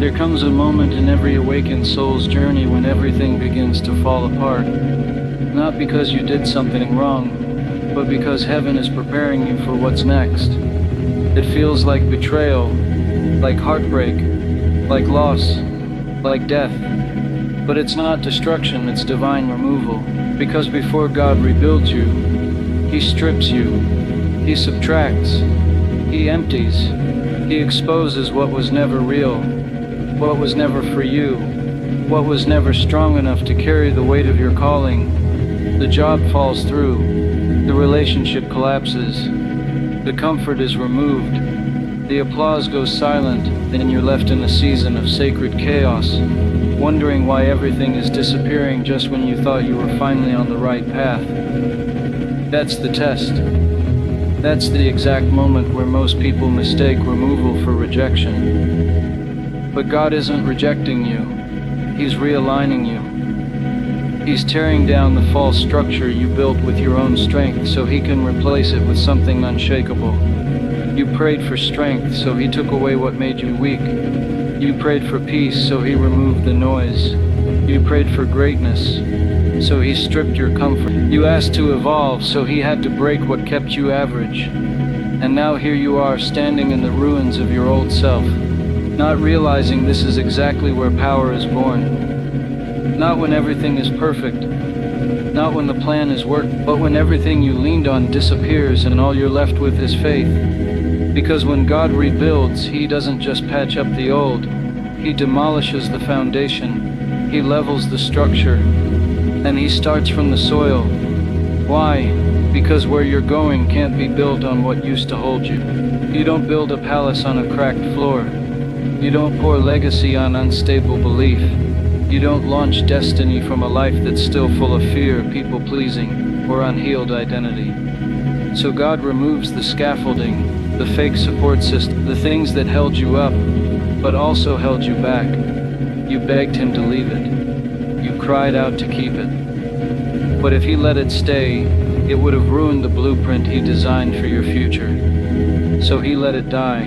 There comes a moment in every awakened soul's journey when everything begins to fall apart. Not because you did something wrong, but because heaven is preparing you for what's next. It feels like betrayal, like heartbreak, like loss, like death. But it's not destruction, it's divine removal. Because before God rebuilds you, He strips you, He subtracts, He empties, He exposes what was never real, what was never for you, what was never strong enough to carry the weight of your calling. The job falls through, the relationship collapses, the comfort is removed, the applause goes silent, and you're left in a season of sacred chaos, wondering why everything is disappearing just when you thought you were finally on the right path. That's the test. That's the exact moment where most people mistake removal for rejection. But God isn't rejecting you. He's realigning you. He's tearing down the false structure you built with your own strength so He can replace it with something unshakable. You prayed for strength, so He took away what made you weak. You prayed for peace, so He removed the noise. You prayed for greatness, so He stripped your comfort. You asked to evolve, so He had to break what kept you average. And now here you are, standing in the ruins of your old self, not realizing this is exactly where power is born. Not when everything is perfect, not when the plan is worked, but when everything you leaned on disappears and all you're left with is faith. Because when God rebuilds, He doesn't just patch up the old, He demolishes the foundation, He levels the structure, and He starts from the soil. Why? Because where you're going can't be built on what used to hold you. You don't build a palace on a cracked floor. You don't pour legacy on unstable belief. You don't launch destiny from a life that's still full of fear, people-pleasing, or unhealed identity. So God removes the scaffolding, the fake support system, the things that held you up, but also held you back. You begged Him to leave it. You cried out to keep it. But if He let it stay, it would have ruined the blueprint He designed for your future. So He let it die.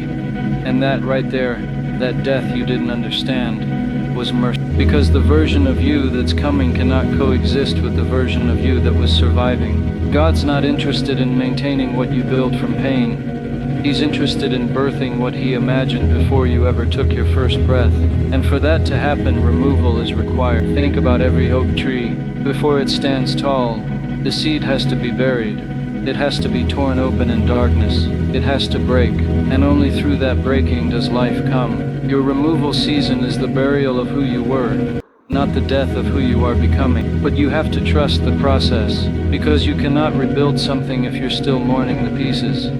And that right there, that death you didn't understand, was mercy. Because the version of you that's coming cannot coexist with the version of you that was surviving. God's not interested in maintaining what you built from pain. He's interested in birthing what He imagined before you ever took your first breath. And for that to happen, removal is required. Think about every oak tree. Before it stands tall, the seed has to be buried. It has to be torn open in darkness. It has to break. And only through that breaking does life come. Your removal season is the burial of who you were, not the death of who you are becoming. But you have to trust the process, because you cannot rebuild something if you're still mourning the pieces.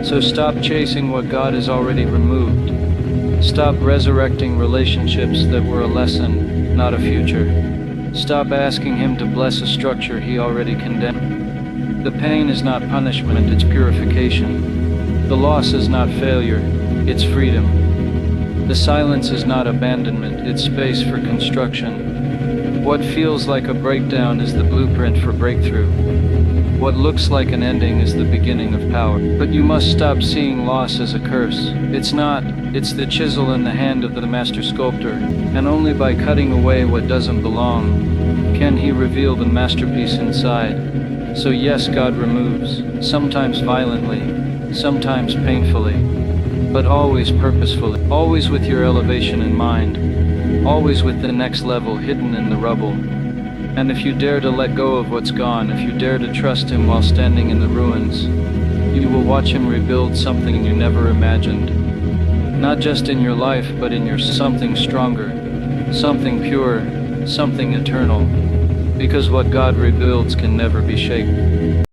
So stop chasing what God has already removed. Stop resurrecting relationships that were a lesson, not a future. Stop asking Him to bless a structure He already condemned. The pain is not punishment, it's purification. The loss is not failure, it's freedom. The silence is not abandonment, it's space for construction. What feels like a breakdown is the blueprint for breakthrough. What looks like an ending is the beginning of power. But you must stop seeing loss as a curse. It's not, it's the chisel in the hand of the master sculptor. And only by cutting away what doesn't belong can He reveal the masterpiece inside. So yes, God removes, sometimes violently, sometimes painfully, but always purposefully, always with your elevation in mind, always with the next level hidden in the rubble. And if you dare to let go of what's gone, if you dare to trust Him while standing in the ruins, you will watch Him rebuild something you never imagined. Not just in your life, but in your something stronger, something pure, something eternal. Because what God rebuilds can never be shaken.